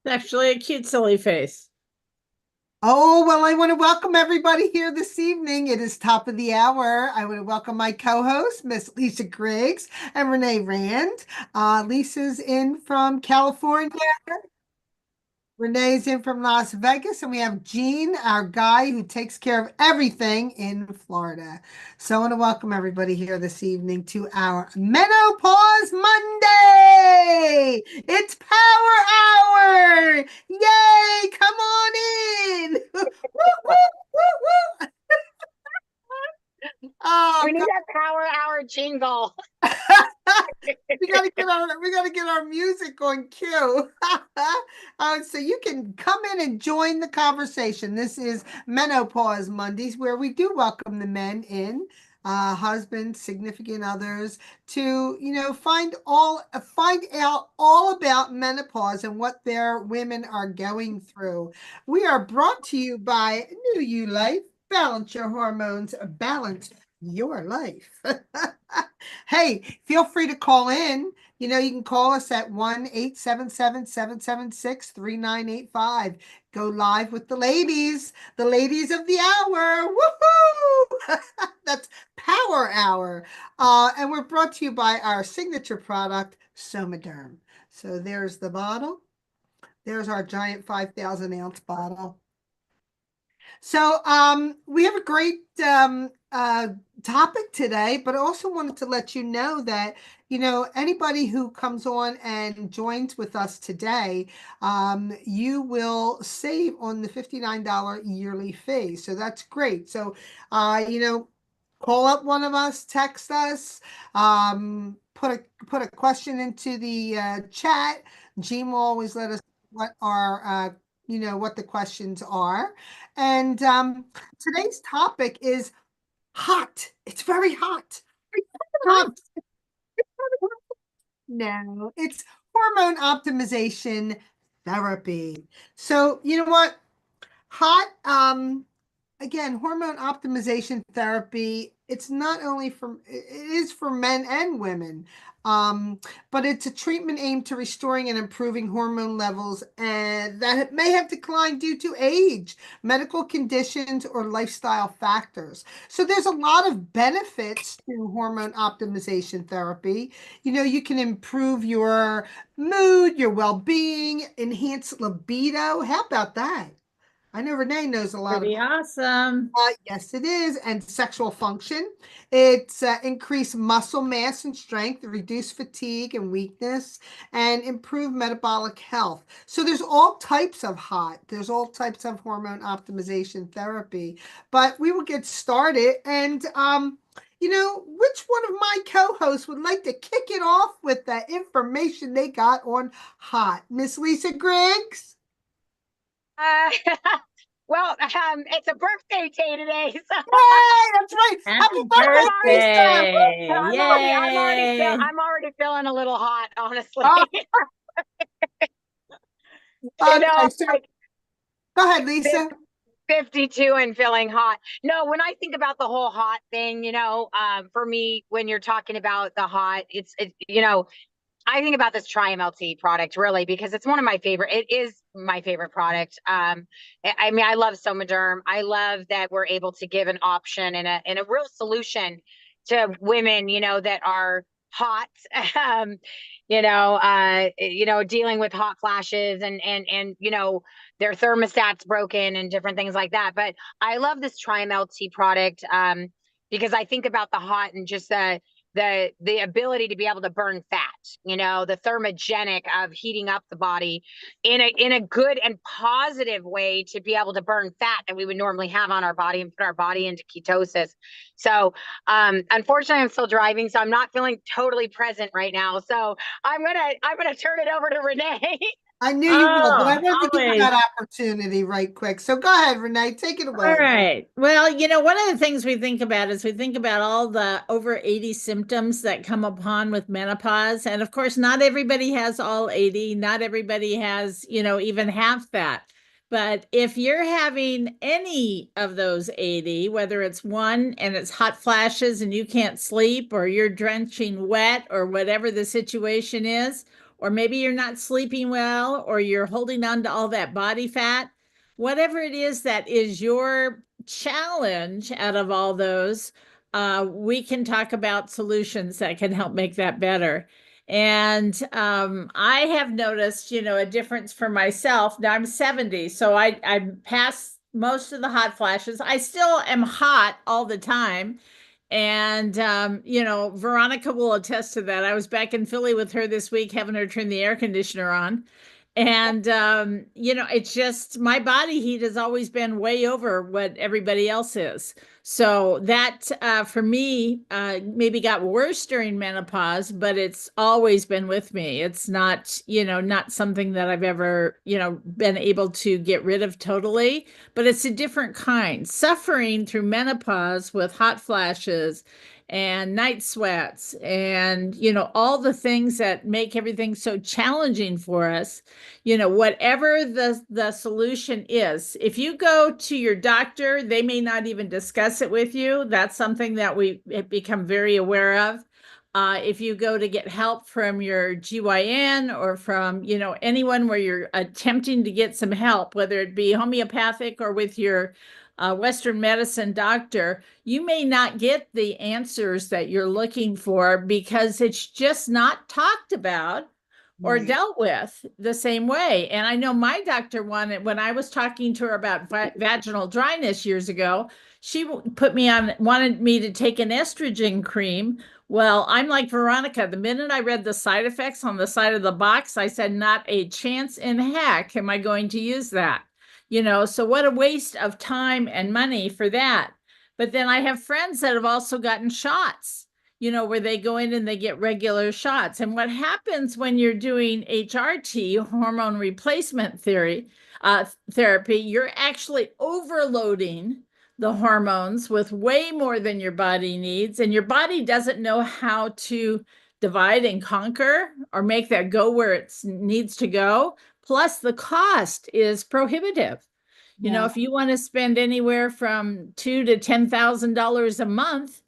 Actually a cute, silly face. Oh, well, I want to welcome everybody here this evening. It is top of the hour. I want to welcome my co-host, Miss Lisa Griggs and Renee Rand. Lisa's in from California. Renee's in from Las Vegas, and we have Gene, our guy who takes care of everything in Florida. So I want to welcome everybody here this evening to our Menopause Monday. It's Power Hour. Yay! Come on in. Woo, woo, woo, woo. We Oh, need that power hour jingle. we gotta get our music on cue. So you can come in and join the conversation. This is Menopause Mondays, where we do welcome the men in, husbands, significant others, to find out all about menopause and what their women are going through. We are brought to you by New You Life. Balance your hormones, balance your life. Hey, feel free to call in. You can call us at 1-877-776-3985. Go live with the ladies of the hour. Woohoo! That's Power Hour. And we're brought to you by our signature product, SomaDerm. So there's the bottle. There's our giant 5,000 ounce bottle. So we have a great topic today, but I also wanted to let you know that, anybody who comes on and joins with us today, you will save on the $59 yearly fee. So that's great. So, call up one of us, text us, put a question into the chat. Gene will always let us what our what the questions are. And today's topic is hot. It's very hot. Hot. No, it's hormone optimization therapy. So, you know what? Hot, again, hormone optimization therapy, it's not only it is for men and women, but it's a treatment aimed to restoring and improving hormone levels and that may have declined due to age, medical conditions, or lifestyle factors. So there's a lot of benefits to hormone optimization therapy. You can improve your mood, your well-being, enhance libido. How about that? I know Renee knows a lot Pretty about. awesome. Yes, it is, and sexual function. It's increased muscle mass and strength, reduce fatigue and weakness, and improve metabolic health. So there's all types of hot. There's all types of hormone optimization therapy. But we will get started, and which one of my co-hosts would like to kick it off with the information they got on hot? Miss Lisa Griggs? Uh, it's a birthday day today, so Yay, that's right. Happy Happy birthday, Lisa. birthday. Yay. I'm already feeling a little hot, honestly. Oh, You know, okay, so go ahead, Lisa. 52 and feeling hot. No, when I think about the whole hot thing, for me, when you're talking about the hot, I think about this TriMLT product really because it's one of my favorite. It is my favorite product. I mean, I love SomaDerm. I love that we're able to give an option and a real solution to women, that are hot, dealing with hot flashes and their thermostat's broken and different things like that. But I love this TriMLT product because I think about the hot and just the ability to be able to burn fat, the thermogenic of heating up the body in a good and positive way to be able to burn fat that we would normally have on our body and put our body into ketosis. So unfortunately I'm still driving, so I'm not feeling totally present right now. So I'm gonna turn it over to Renee. I knew you would, but I Oh, wanted to give you always. that opportunity right quick. So go ahead, Renee, take it All away. right. Well, one of the things we think about is we think about all the over 80 symptoms that come upon with menopause. And of course, not everybody has all 80. Not everybody has, even half that. But if you're having any of those 80, whether it's one and it's hot flashes and you can't sleep, or you're drenching wet, or whatever the situation is, or maybe you're not sleeping well, or you're holding on to all that body fat. Whatever it is that is your challenge out of all those, we can talk about solutions that can help make that better. And I have noticed, a difference for myself. Now I'm 70, so I'm past most of the hot flashes. I still am hot all the time. And, Veronica will attest to that. I was back in Philly with her this week, having her turn the air conditioner on. And, it's just my body heat has always been way over what everybody else is. So that for me maybe got worse during menopause, but it's always been with me. It's not, not something that I've ever, been able to get rid of totally, but it's a different kind. Suffering through menopause with hot flashes and night sweats and, all the things that make everything so challenging for us, whatever the solution is, if you go to your doctor, they may not even discuss it with you. That's something that we have become very aware of. If you go to get help from your GYN or from, anyone where you're attempting to get some help, whether it be homeopathic or with your Western medicine doctor, you may not get the answers that you're looking for because it's just not talked about or Right. dealt with the same way. And I know my doctor wanted, when I was talking to her about vaginal dryness years ago, she wanted me to take an estrogen cream. Well, I'm like Veronica. The minute I read the side effects on the side of the box, I said, not a chance in heck am I going to use that. So what a waste of time and money for that. But then I have friends that have also gotten shots, where they go in and they get regular shots. And what happens when you're doing HRT, hormone replacement therapy, you're actually overloading the hormones with way more than your body needs. And your body doesn't know how to divide and conquer or make that go where it needs to go. Plus, the cost is prohibitive. Yeah. If you want to spend anywhere from $2,000 to $10,000 a month,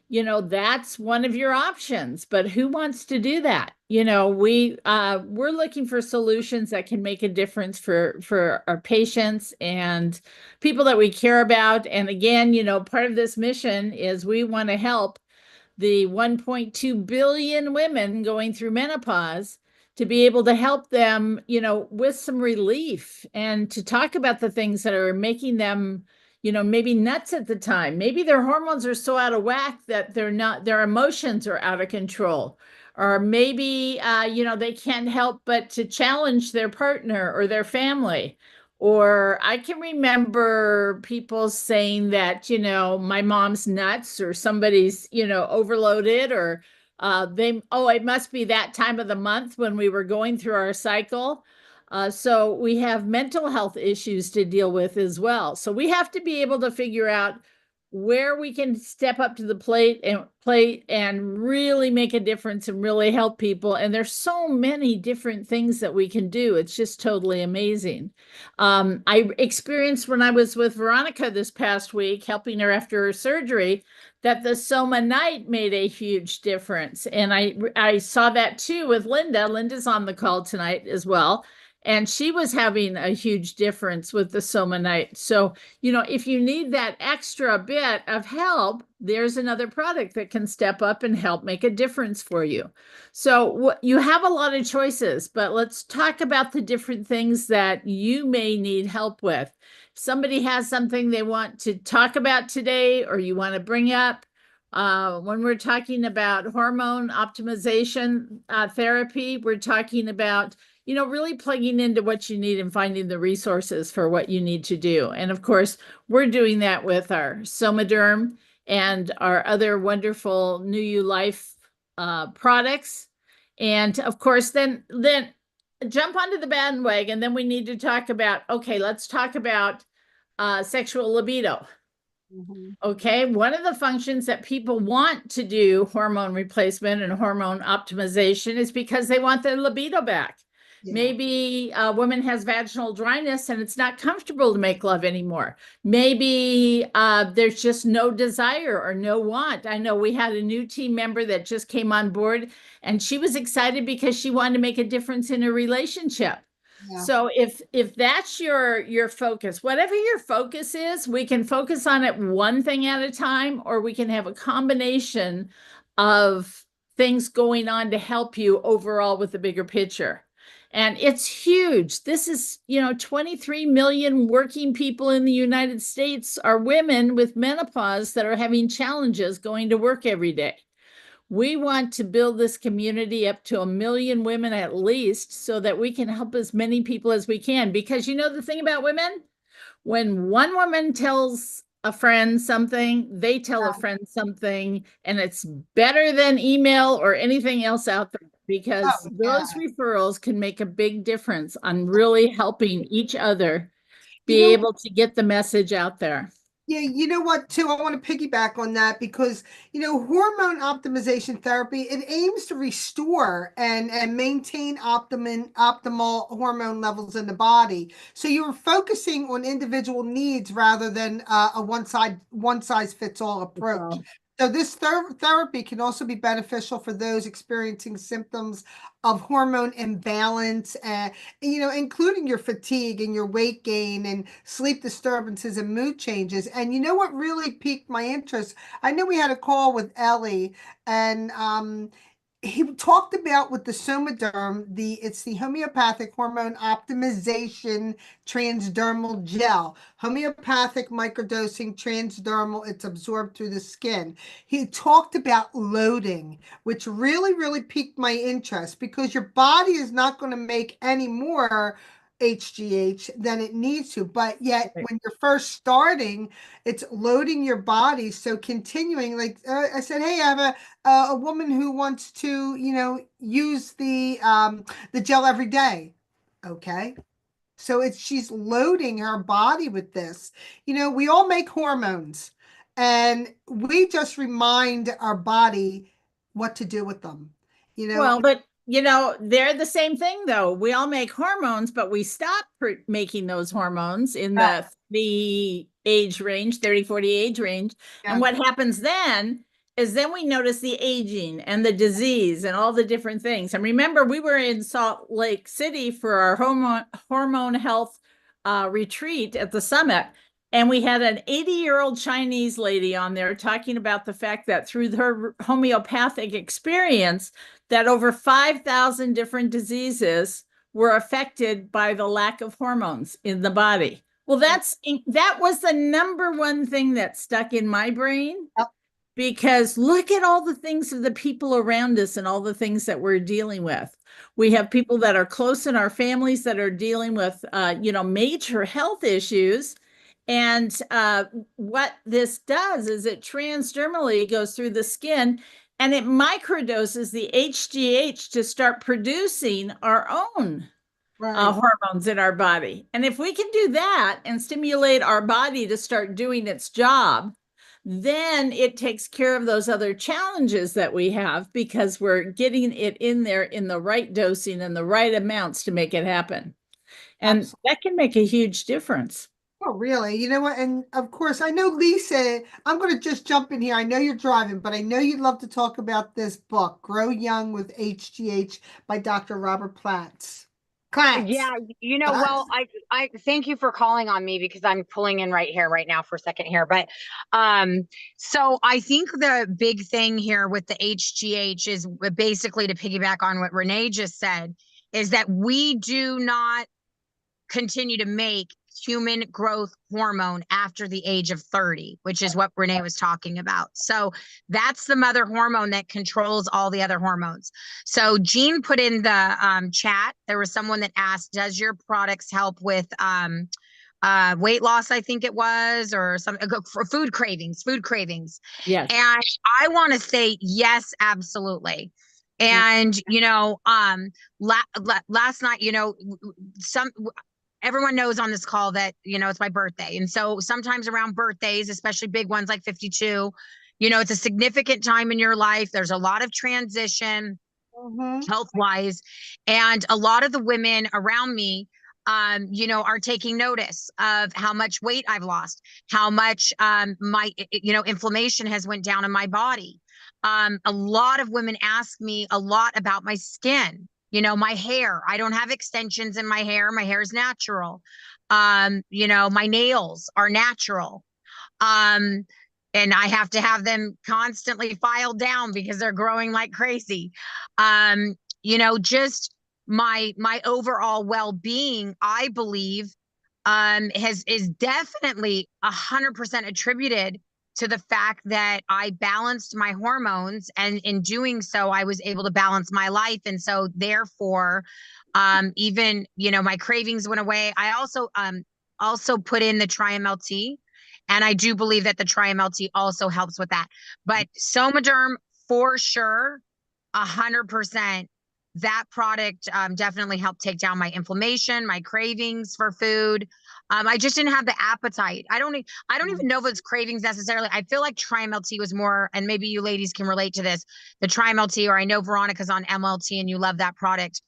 that's one of your options. But who wants to do that? We're looking for solutions that can make a difference for our patients and people that we care about. And again, part of this mission is we want to help the 1.2 billion women going through menopause, to be able to help them, with some relief and to talk about the things that are making them, maybe nuts at the time. Maybe their hormones are so out of whack that their emotions are out of control. Or maybe, they can't help but to challenge their partner or their family. Or I can remember people saying that, my mom's nuts, or somebody's, overloaded, or it must be that time of the month when we were going through our cycle. So we have mental health issues to deal with as well. So we have to be able to figure out where we can step up to the plate and really make a difference and really help people. And there's so many different things that we can do. It's just totally amazing. I experienced when I was with Veronica this past week, helping her after her surgery, that the Soma Night made a huge difference. And I saw that too with Linda. Linda's on the call tonight as well. And she was having a huge difference with the Soma Night. So, if you need that extra bit of help, there's another product that can step up and help make a difference for you. So you have a lot of choices, but let's talk about the different things that you may need help with. If somebody has something they want to talk about today, or you want to bring up, when we're talking about hormone optimization therapy, we're talking about, really plugging into what you need and finding the resources for what you need to do. And of course, we're doing that with our SomaDerm and our other wonderful New You Life products. And of course, then jump onto the bandwagon. Then we need to talk about, okay, let's talk about sexual libido. Mhm. Okay, one of the functions that people want to do hormone replacement and hormone optimization is because they want their libido back. Yeah. Maybe a woman has vaginal dryness and it's not comfortable to make love anymore. Maybe there's just no desire or no want. I know we had a new team member that just came on board, and she was excited because she wanted to make a difference in her relationship. Yeah. So if that's your focus, whatever your focus is, we can focus on it one thing at a time, or we can have a combination of things going on to help you overall with the bigger picture. And it's huge. This is, 23 million working people in the United States are women with menopause that are having challenges going to work every day. We want to build this community up to 1 million women at least, so that we can help as many people as we can. Because the thing about women, when one woman tells a friend something, they tell a friend something, and it's better than email or anything else out there, because Oh, yeah. those referrals can make a big difference on really helping each other You be know, able to get the message out there. yeah, you know what, too? I want to piggyback on that because, hormone optimization therapy, it aims to restore and maintain optimal hormone levels in the body. So you're focusing on individual needs rather than a one size fits all approach. So this therapy can also be beneficial for those experiencing symptoms of hormone imbalance, including your fatigue and your weight gain and sleep disturbances and mood changes. And you know what really piqued my interest? I know we had a call with Ellie, and he talked about with the SomaDerm, it's the homeopathic hormone optimization transdermal gel, homeopathic microdosing transdermal. It's absorbed through the skin. He talked about loading, which really, really piqued my interest because your body is not going to make any more HGH than it needs to. But yet, when you're first starting, it's loading your body. So continuing, like I said, hey, I have a woman who wants to, use the gel every day. Okay. So she's loading her body with this. We all make hormones, and we just remind our body what to do with them. Well, but they're the same thing though. We all make hormones, but we stop making those hormones in the age range, 30, 40 age range. Yeah. And what happens then is then we notice the aging and the disease and all the different things. And remember, we were in Salt Lake City for our hormone health retreat at the summit. And we had an 80-year-old Chinese lady on there talking about the fact that through her homeopathic experience, that over 5,000 different diseases were affected by the lack of hormones in the body. Well, that was the number one thing that stuck in my brain, because look at all the things of the people around us and all the things that we're dealing with. We have people that are close in our families that are dealing with, major health issues. And what this does is it transdermally goes through the skin, and it microdoses the HGH to start producing our own hormones in our body. And if we can do that and stimulate our body to start doing its job, then it takes care of those other challenges that we have, because we're getting it in there in the right dosing and the right amounts to make it happen. And that can make a huge difference. Oh, really? You know what? And of course, I know Lisa, I'm going to just jump in here. I know you're driving, but I know you'd love to talk about this book, Grow Young with HGH by Dr. Robert Platts. Yeah, well, I thank you for calling on me, because I'm pulling in right here, right now for a second here. But so I think the big thing here with the HGH is basically, to piggyback on what Renee just said, is that we do not continue to make human growth hormone after the age of 30, which is what Renee was talking about. So that's the mother hormone that controls all the other hormones. So Jean put in the chat, there was someone that asked, does your products help with weight loss, I think it was, or some for food craviings. Yes. And I want to say yes, absolutely. And last night, everyone knows on this call that, it's my birthday. And so sometimes around birthdays, especially big ones like 52, it's a significant time in your life. There's a lot of transition. health wise. And a lot of the women around me, are taking notice of how much weight I've lost, how much my inflammation has went down in my body. A lot of women ask me a lot about my skin, my hair. I don't have extensions in my hair. My hair is natural. My nails are natural. Um, and I have to have them constantly filed down because they're growing like crazy. Just my overall well-being, I believe, is definitely 100% attributed to the fact that I balanced my hormones, and in doing so, I was able to balance my life, and so therefore, even my cravings went away. I also put in the TriMLT, and I do believe that the TriMLT also helps with that. But SomaDerm, for sure, 100%. That product definitely helped take down my inflammation, my cravings for food. I just didn't have the appetite. I don't even know if it's cravings necessarily. I feel like TriMLT was more, and maybe you ladies can relate to this, the TriMLT, or I know Veronica's on MLT and you love that product.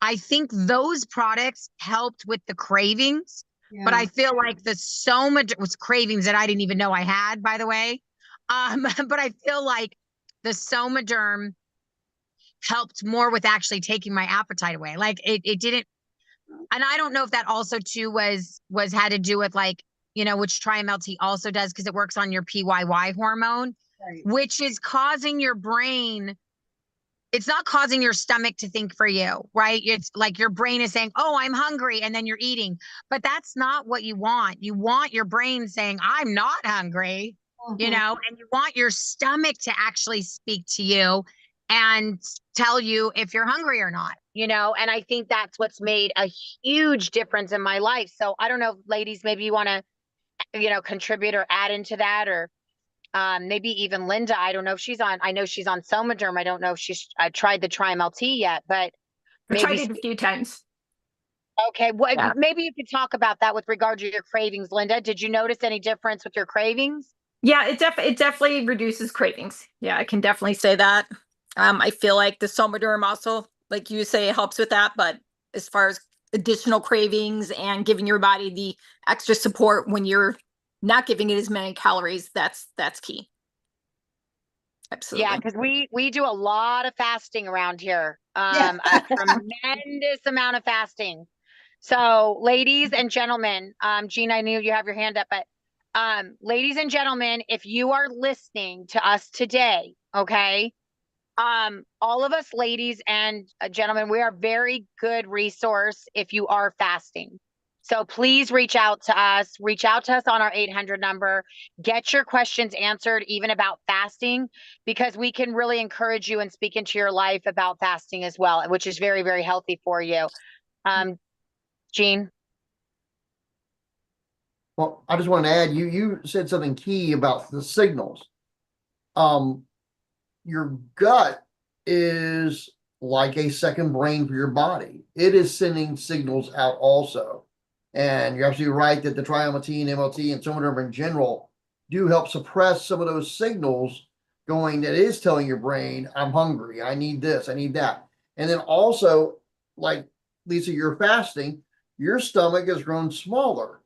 I think those products helped with the cravings, but I feel like the Soma was cravings that I didn't even know I had, by the way. But I feel like the SomaDerm helped more with actually taking my appetite away. Like it didn't, and I don't know if that also too was had to do with like, which TriMLT also does, because it works on your PYY hormone, which is causing your brain, it's not causing your stomach to think for you, right? It's like your brain is saying, oh, I'm hungry, and then you're eating. But that's not what you want. You want your brain saying, I'm not hungry, and you want your stomach to actually speak to you and tell you if you're hungry or not, and I think that's what's made a huge difference in my life. So I don't know, ladies, maybe you want to, contribute or add into that, or maybe even Linda. I don't know if she's on. I know she's on SomaDerm. I don't know if she's tried the TriMLT yet, but I've tried it a few times. Okay, maybe you could talk about that with regard to your cravings, Linda. Did you notice any difference with your cravings? Yeah, it definitely reduces cravings. Yeah, I can definitely say that. I feel like the SomaDerm also, like you say, it helps with that. But as far as additional cravings and giving your body the extra support when you're not giving it as many calories, that's key. Absolutely. Yeah, because we do a lot of fasting around here. A tremendous amount of fasting. So, ladies and gentlemen, Jean, I knew you have your hand up, but ladies and gentlemen, if you are listening to us today, okay, all of us ladies and gentlemen, we are a very good resource if you are fasting. So please reach out to us on our 800 number, get your questions answered, even about fasting, because we can really encourage you and speak into your life about fasting as well, which is very, very healthy for you. Jean? Well, I just want to add, you said something key about the signals. Your gut is like a second brain for your body. It is sending signals out also. And you're absolutely right that the TriMLT and MLT and SomaDerm in general do help suppress some of those signals going that is telling your brain, I'm hungry, I need this, I need that. And then also, like Lisa, you're fasting, your stomach has grown smaller,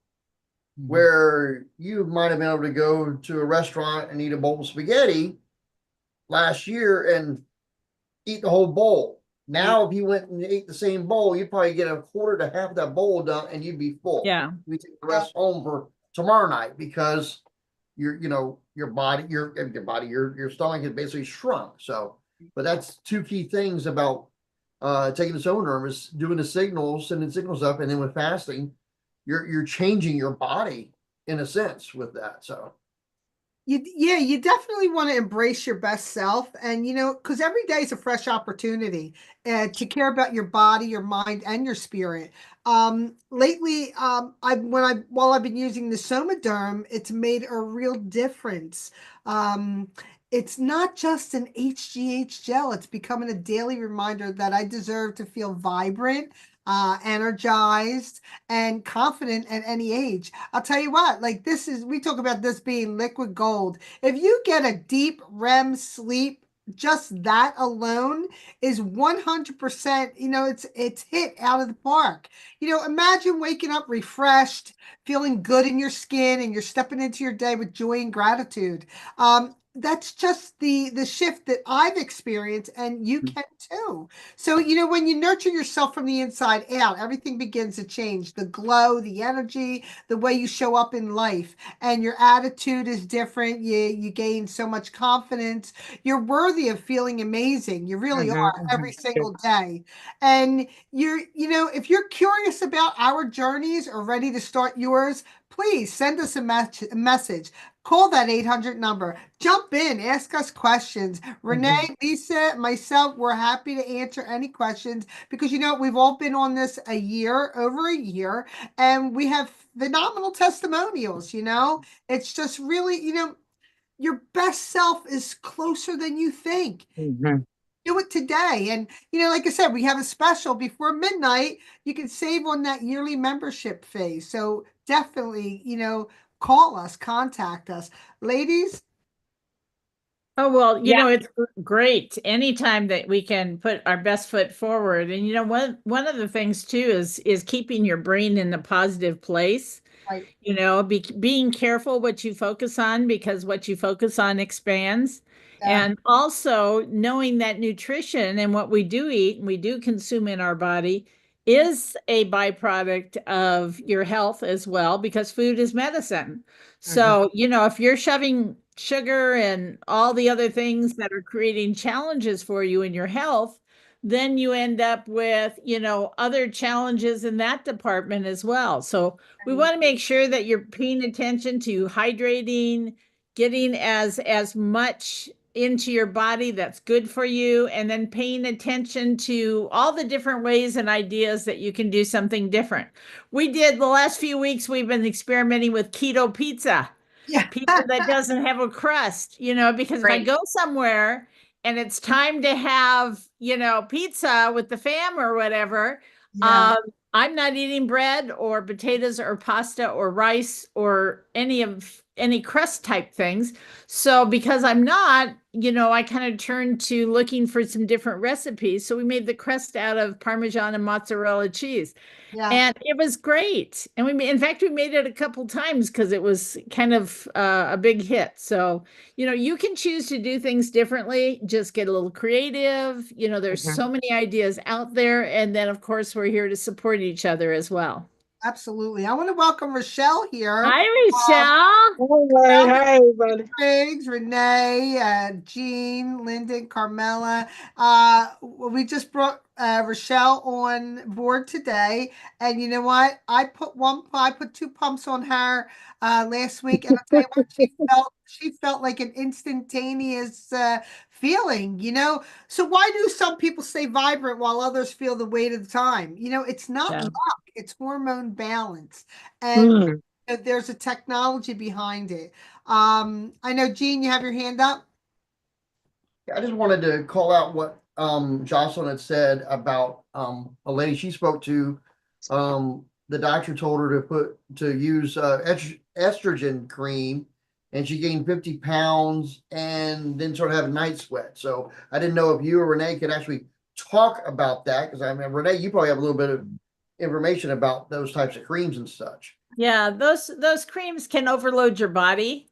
where you might have been able to go to a restaurant and eat a bowl of spaghetti last year and eat the whole bowl. Now, if you went and ate the same bowl, you'd probably get a quarter to half of that bowl done and you'd be full. Yeah. We take the rest home for tomorrow night because your stomach has basically shrunk. So, but that's two key things about taking the SomaDerm is doing the signals, sending signals up, and then with fasting, you're changing your body in a sense with that. So you definitely want to embrace your best self, and because every day is a fresh opportunity to care about your body, your mind, and your spirit. Lately, while I've been using the SomaDerm, it's made a real difference. It's not just an HGH gel. It's becoming a daily reminder that I deserve to feel vibrant, energized, and confident at any age. I'll tell you what, like we talk about this being liquid gold. If you get a deep REM sleep just that alone is 100%, it's hit out of the park. Imagine waking up refreshed, feeling good in your skin, and you're stepping into your day with joy and gratitude. That's just the shift that I've experienced, and you can too. So, when you nurture yourself from the inside out, everything begins to change. The glow, the energy, the way you show up in life, and your attitude is different. You gain so much confidence. You're worthy of feeling amazing. You really are every single day. And if you're curious about our journeys or ready to start yours, please send us a message. Call that 800 number. Jump in, ask us questions. Renee, Lisa, myself, we're happy to answer any questions because, we've all been on this over a year, and we have phenomenal testimonials. It's just really, your best self is closer than you think. Do it today. And, like I said, we have a special before midnight. You can save on that yearly membership fee. So definitely, call us, contact us. Ladies? Oh, well, Yeah. it's great anytime that we can put our best foot forward. And one of the things too is keeping your brain in a positive place. Right. Being careful what you focus on, because what you focus on expands. Yeah. And also knowing that nutrition and what we do eat and we do consume in our body is a byproduct of your health as well, because food is medicine. So, if you're shoving sugar and all the other things that are creating challenges for you in your health, then you end up with, other challenges in that department as well. So we want to make sure that you're paying attention to hydrating, getting as much into your body that's good for you, and then paying attention to all the different ways and ideas that you can do something different. The last few weeks, we've been experimenting with keto pizza. Yeah. Pizza that doesn't have a crust, because if I Right. go somewhere and it's time to have, pizza with the fam or whatever, Yeah. I'm not eating bread or potatoes or pasta or rice or any crust type things. So because I'm not, I kind of turned to looking for some different recipes. So we made the crust out of Parmesan and mozzarella cheese. Yeah. And it was great. And in fact, we made it a couple times because it was kind of a big hit. So, you can choose to do things differently, just get a little creative. There's so many ideas out there. And then, of course, we're here to support each other as well. Absolutely. I want to welcome Rochelle here. Hi, Michelle. Hi, everybody. Briggs, Renee, Jean, Lyndon, Carmela. We just brought Rochelle on board today, and you know what? I put 2 pumps on her last week, and I'll tell you what, she felt like an instantaneous feeling. So why do some people stay vibrant while others feel the weight of the time? It's not Yeah. luck; it's hormone balance, and Mm. there's a technology behind it. I know, Jean, you have your hand up. I just wanted to call out what Jocelyn had said about a lady she spoke to. The doctor told her to use estrogen cream, and she gained 50 pounds and then started having night sweat. So I didn't know if you or Renee could actually talk about that, because I mean, Renee, you probably have a little bit of information about those types of creams and such. Yeah, those creams can overload your body.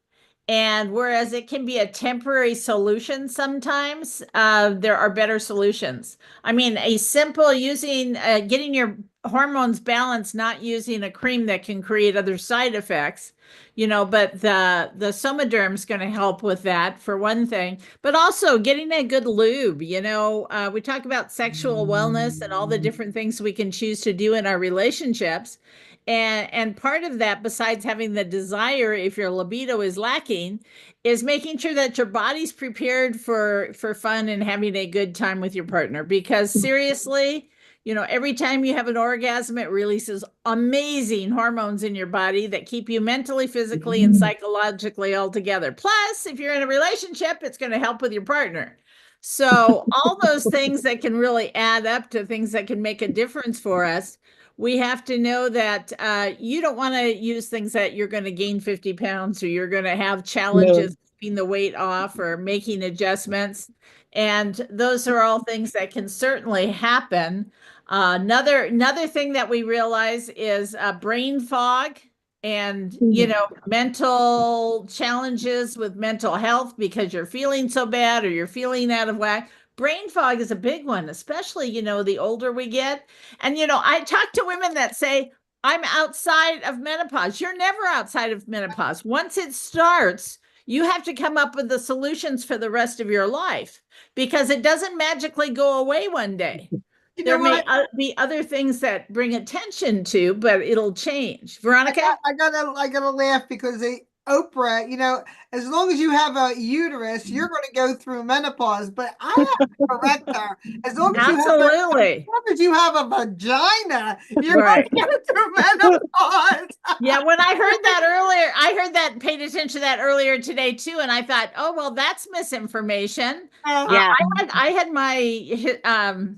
And whereas it can be a temporary solution sometimes, there are better solutions. I mean, a simple getting your hormones balanced, not using a cream that can create other side effects, but the SomaDerm is going to help with that for one thing, but also getting a good lube. We talk about sexual wellness and all the different things we can choose to do in our relationships. And part of that, besides having the desire, if your libido is lacking, is making sure that your body's prepared for fun and having a good time with your partner. Because seriously, every time you have an orgasm, it releases amazing hormones in your body that keep you mentally, physically, and psychologically all together. Plus, if you're in a relationship, it's going to help with your partner. So all those things that can really add up to things that can make a difference for us. We have to know that you don't want to use things that you're going to gain 50 pounds or you're going to have challenges keeping the weight off or making adjustments. And those are all things that can certainly happen. Another thing that we realize is brain fog and mental challenges with mental health because you're feeling so bad or you're feeling out of whack. Brain fog is a big one, especially the older we get. And I talk to women that say, I'm outside of menopause. You're never outside of menopause. Once it starts, you have to come up with the solutions for the rest of your life because it doesn't magically go away one day. There may be other things that bring attention to, but it'll change. Veronica? I gotta laugh because Oprah, as long as you have a uterus, you're going to go through menopause. But I have to correct her. As long as you have a vagina, you're going to go through menopause. Yeah, when I heard that earlier, paid attention to that earlier today too, and I thought, oh well, that's misinformation. Yeah. I had my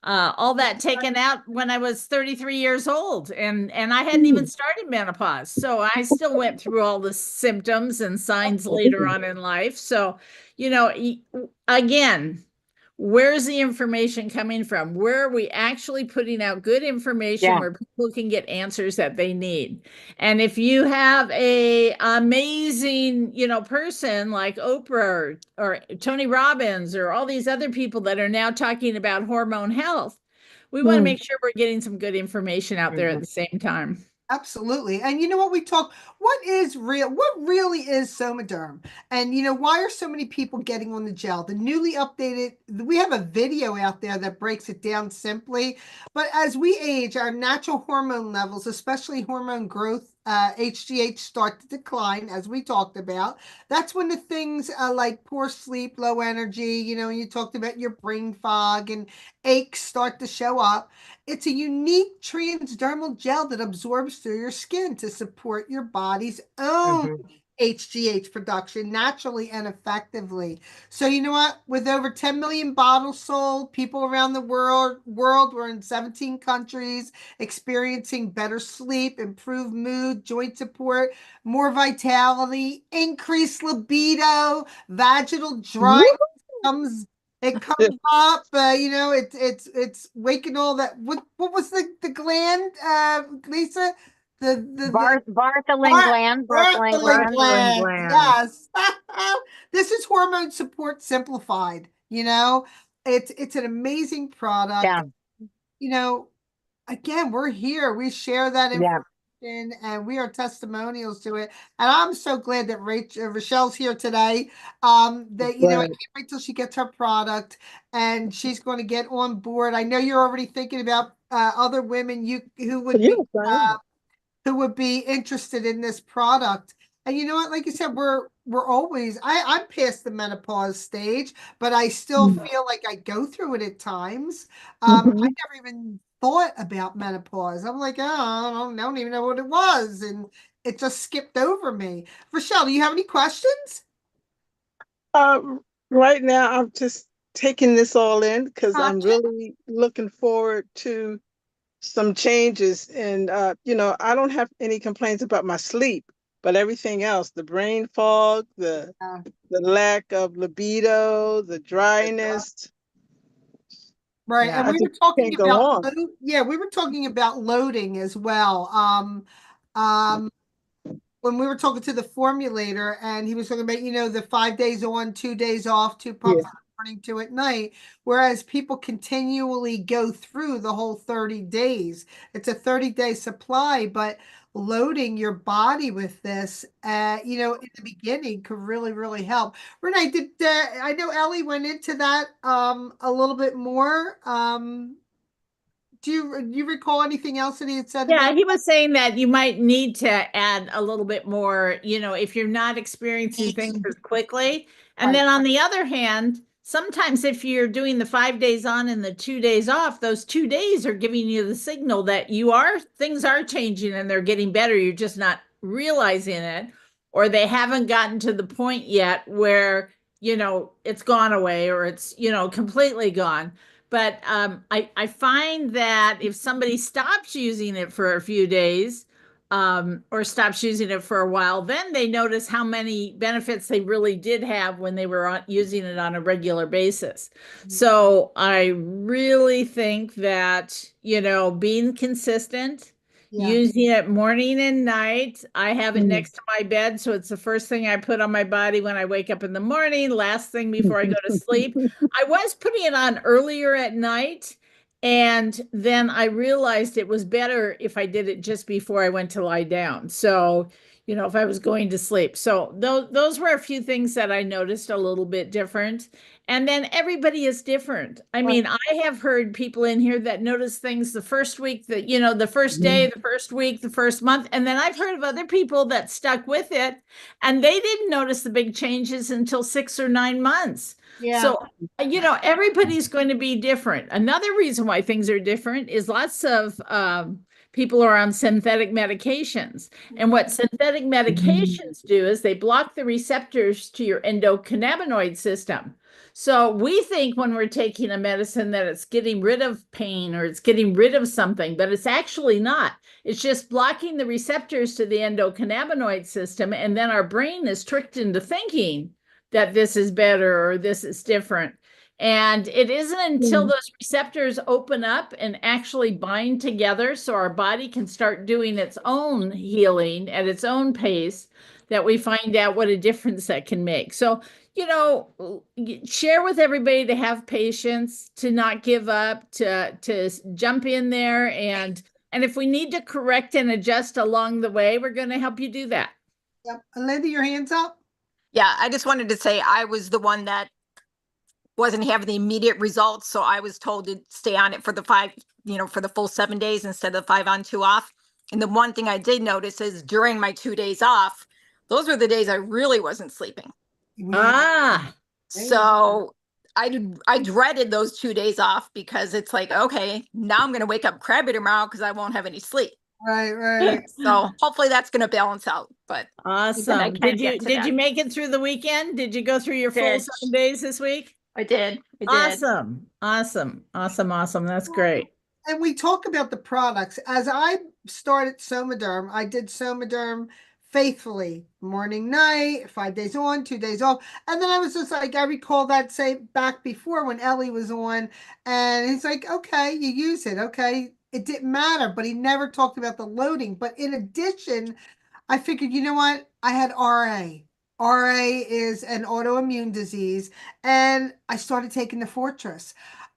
all that taken out when I was 33 years old, and I hadn't even started menopause. So I still went through all the symptoms and signs later on in life. So, again, where's the information coming from? Where are we actually putting out good information where people can get answers that they need? And if you have a amazing, person like Oprah or Tony Robbins or all these other people that are now talking about hormone health, we want to make sure we're getting some good information out there at the same time. Absolutely. And you know what what really is SomaDerm? And why are so many people getting on the gel? The newly updated, we have a video out there that breaks it down simply. But as we age, our natural hormone levels, especially hormone growth, HGH, start to decline, as we talked about. That's when the things like poor sleep, low energy, you talked about your brain fog and aches start to show up. It's a unique transdermal gel that absorbs through your skin to support your body's own HGH production naturally and effectively. So you know what? With over 10 million bottles sold, people around the world, we're in 17 countries, experiencing better sleep, improved mood, joint support, more vitality, increased libido, vaginal dryness comes up, it's waking all that. What was the gland, Lisa? Bartholin gland. Yes. This is hormone support simplified. It's an amazing product. Again, we're here. We share that information. And we are testimonials to it. And I'm so glad that Rochelle's here today. I can't wait till she gets her product and she's going to get on board. I know you're already thinking about other women who would be interested in this product. And you know what? Like you said, we're always, I'm past the menopause stage, but I still feel like I go through it at times. I never even thought about menopause. I'm like, oh, I don't even know what it was. And it just skipped over me. Rochelle, do you have any questions? Right now, I'm just taking this all in because I'm really looking forward to some changes. And, I don't have any complaints about my sleep, but everything else, the brain fog, the lack of libido, the dryness. Right. And we were talking about, we were talking about loading as well. When we were talking to the formulator and he was talking about, the 5 days on, 2 days off, 2 pumps in the morning, 2 at night, whereas people continually go through the whole 30 days. It's a 30-day supply, but loading your body with this, in the beginning could really, really help. Renee, I know Ellie went into that a little bit more. Do you recall anything else that he had said? Yeah, he was saying that you might need to add a little bit more, if you're not experiencing things as quickly. And then on the other hand, sometimes if you're doing the 5 days on and the 2 days off, those 2 days are giving you the signal that things are changing and they're getting better. You're just not realizing it, or they haven't gotten to the point yet where, it's gone away or it's, completely gone. But I find that if somebody stops using it for a few days, or stops using it for a while, then they notice how many benefits they really did have when they were using it on a regular basis. So I really think that, being consistent, Yeah. using it morning and night. I have it Mhm. next to my bed, so it's the first thing I put on my body when I wake up in the morning, last thing before I go to sleep. I was putting it on earlier at night, and then I realized it was better if I did it just before I went to lie down. So, if I was going to sleep. So those were a few things that I noticed a little bit different. And then everybody is different. I mean, I have heard people in here that notice things the first week, that, the first day, the first week, the first month. And then I've heard of other people that stuck with it and they didn't notice the big changes until 6 or 9 months. Yeah. So, everybody's going to be different. Another reason why things are different is lots of people are on synthetic medications. And what synthetic medications do is they block the receptors to your endocannabinoid system. So we think when we're taking a medicine that it's getting rid of pain or it's getting rid of something, but it's actually not. It's just blocking the receptors to the endocannabinoid system. And then our brain is tricked into thinking that this is better or this is different. And it isn't until those receptors open up and actually bind together so our body can start doing its own healing at its own pace that we find out what a difference that can make. So, share with everybody to have patience, to not give up, to jump in there, and if we need to correct and adjust along the way, we're going to help you do that. Yep. Linda, your hands up. Yeah, I just wanted to say I was the one that wasn't having the immediate results. So I was told to stay on it for the for the full 7 days instead of 5 on, 2 off. And the one thing I did notice is during my 2 days off, those were the days I really wasn't sleeping. So I dreaded those 2 days off because it's like, okay, now I'm going to wake up crabby tomorrow because I won't have any sleep. Right. So hopefully that's going to balance out. But awesome. Did you make it through the weekend? Did you go through your full 7 days this week? I did. Awesome. That's great. And we talk about the products. As I started SomaDerm, I did SomaDerm faithfully, morning, night, 5 days on, 2 days off. And then I was just like, I recall that, say, back before when Ellie was on, and he's like, okay, you use it. Okay. It didn't matter, but he never talked about the loading. But in addition, I figured, you know what? I had RA. RA is an autoimmune disease, and I started taking the Fortress.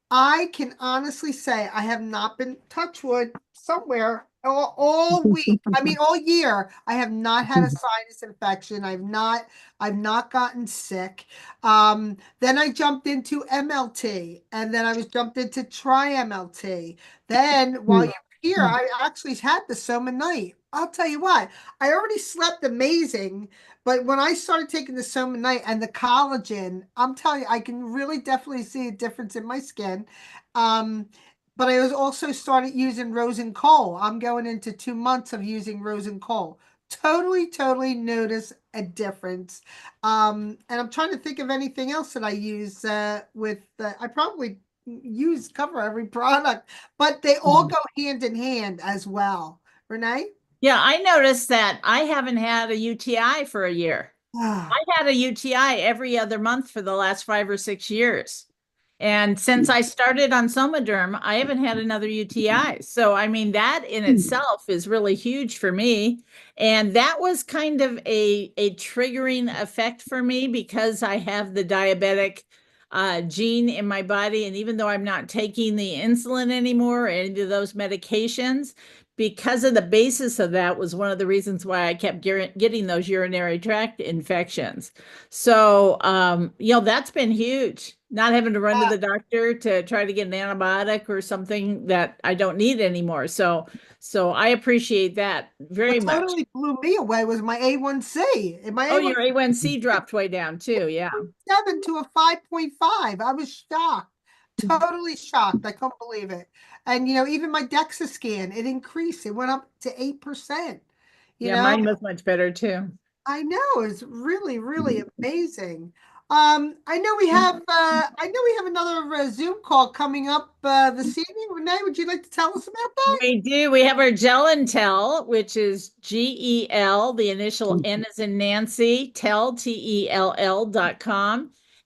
I can honestly say I have not been, touch wood, somewhere all week. I mean, all year. I have not had a sinus infection. I've not gotten sick. Then I jumped into MLT, and then I was jumped into Tri-MLT. Then while you're here, I actually had the Soma night. I'll tell you what, I already slept amazing, but when I started taking the Soma night and the collagen, I'm telling you, I can really definitely see a difference in my skin. But I was also started using Rose and Coal. I'm going into 2 months of using Rose and Coal. Totally notice a difference. And I'm trying to think of anything else that I use with, I probably cover every product, but they all go hand in hand as well. Renee? Yeah, I noticed that I haven't had a UTI for a year. I had a UTI every other month for the last 5 or 6 years. And since I started on SomaDerm, I haven't had another UTI. So, I mean, that in itself is really huge for me. And that was kind of a triggering effect for me because I have the diabetic gene in my body. And even though I'm not taking the insulin anymore or any of those medications, because of the basis of that was one of the reasons why I kept getting those urinary tract infections. So, that's been huge. Not having to run to the doctor to try to get an antibiotic or something that I don't need anymore. So I appreciate that very much. Totally blew me away was my A1C. And my your A1C dropped way down too. Yeah. 7 to a 5.5. I was shocked. Totally shocked. I couldn't believe it. And even my DEXA scan, it increased. It went up to 8%. Mine was much better too. I know. It's really amazing. I know we have another Zoom call coming up this evening. Renee, would you like to tell us about that? We do. We have our Gel and Tell, which is GEL, the initial N as in Nancy, TELL.com.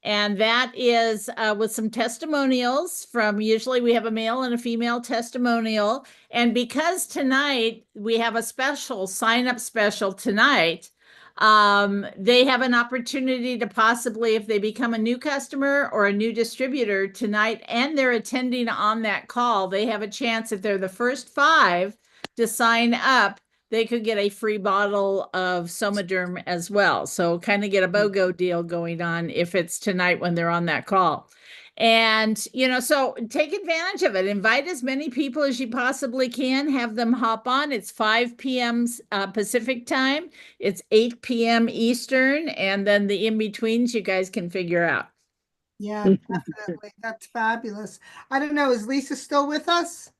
And that is with some testimonials from, usually we have a male and a female testimonial. And because tonight we have a special sign up special tonight, they have an opportunity to possibly, if they become a new customer or a new distributor tonight and they're attending on that call, they have a chance, if they're the first 5 to sign up, they could get a free bottle of SomaDerm as well. So kind of get a BOGO deal going on if it's tonight when they're on that call. And, you know, so take advantage of it. Invite as many people as you possibly can. Have them hop on. It's 5 p.m. Pacific time. It's 8 p.m. Eastern. And then the in-betweens you guys can figure out. Yeah, definitely. That's fabulous. I don't know. Is Lisa still with us?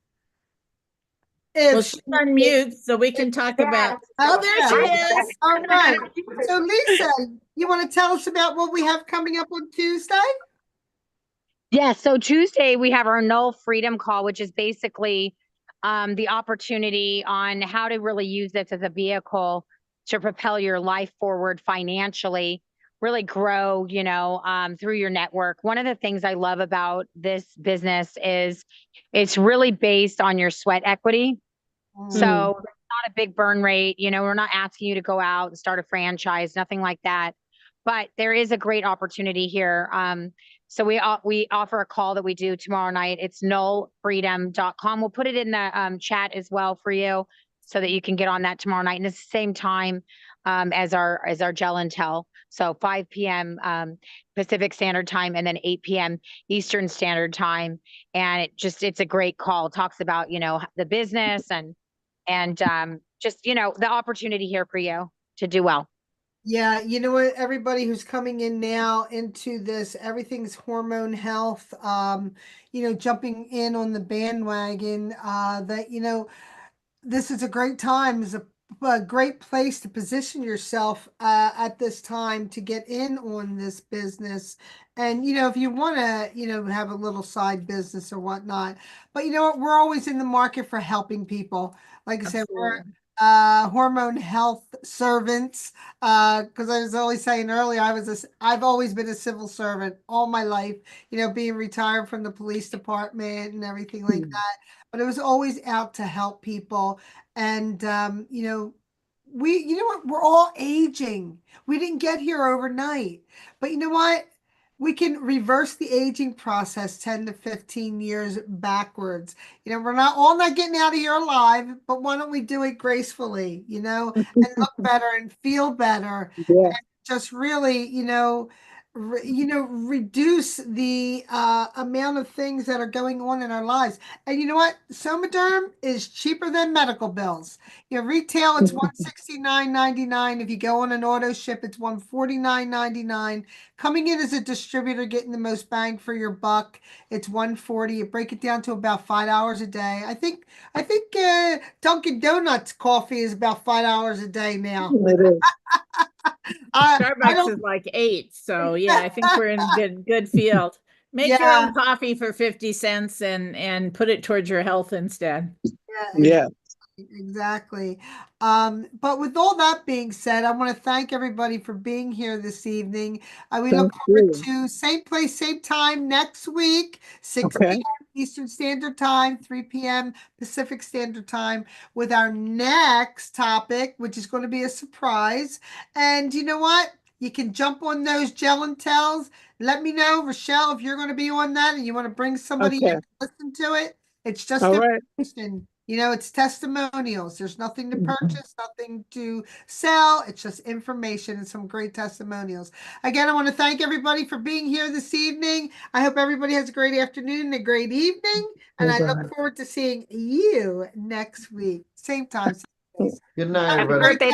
Well, she's on mute, so we can talk about. Oh, there she is. All right. So, Lisa, you want to tell us about what we have coming up on Tuesday? Yeah, so Tuesday we have our Null Freedom Call, which is basically the opportunity on how to really use this as a vehicle to propel your life forward financially, really grow, you know, through your network. One of the things I love about this business is it's really based on your sweat equity. So it's not a big burn rate. You know, we're not asking you to go out and start a franchise, nothing like that. But there is a great opportunity here. So we offer a call that we do tomorrow night. It's nullfreedom.com. We'll put it in the chat as well for you so that you can get on that tomorrow night. And it's the same time as our Gel and Tell. So 5 p.m. Pacific Standard Time and then 8 p.m. Eastern Standard Time. And it's a great call. It talks about, you know, the business and just, you know, the opportunity here for you to do well. Yeah, you know what, everybody who's coming in now into this, everything's hormone health, you know, jumping in on the bandwagon, that, you know, this is a great time, is a great place to position yourself at this time to get in on this business. And, you know, if you want to, you know, have a little side business or whatnot, but you know what, we're always in the market for helping people. Like I said, we're hormone health servants, because I was always saying earlier, I've always been a civil servant all my life, you know, being retired from the police department and everything like that, but it was always out to help people. And you know, you know what, we're all aging. We didn't get here overnight, but you know what, we can reverse the aging process 10 to 15 years backwards. You know, we're not getting out of here alive, but why don't we do it gracefully, you know, and look better and feel better. Yeah. And just really, you know, reduce the amount of things that are going on in our lives. And you know what? SomaDerm is cheaper than medical bills. You know, retail, it's $169.99. If you go on an auto ship, it's $149.99. Coming in as a distributor, getting the most bang for your buck, it's $140. You break it down to about $5 a day. I think Dunkin' Donuts coffee is about $5 a day now. It is. Starbucks is like 8. So yeah, I think we're in good field. Make your own coffee for 50 cents and put it towards your health instead. Yeah. Exactly. But with all that being said, I want to thank everybody for being here this evening. We look forward to same place, same time next week, 6 p.m. Eastern Standard Time, 3 p.m. Pacific Standard Time, with our next topic, which is going to be a surprise. And you know what? You can jump on those Gel and Tells. Let me know, Rochelle, if you're going to be on that and you want to bring somebody in to listen to it. It's just information. You know, it's testimonials. There's nothing to purchase, nothing to sell. It's just information and some great testimonials. Again, I want to thank everybody for being here this evening. I hope everybody has a great afternoon and a great evening. And I look forward to seeing you next week. Same time, same place. Good night, Happy everybody. birthday.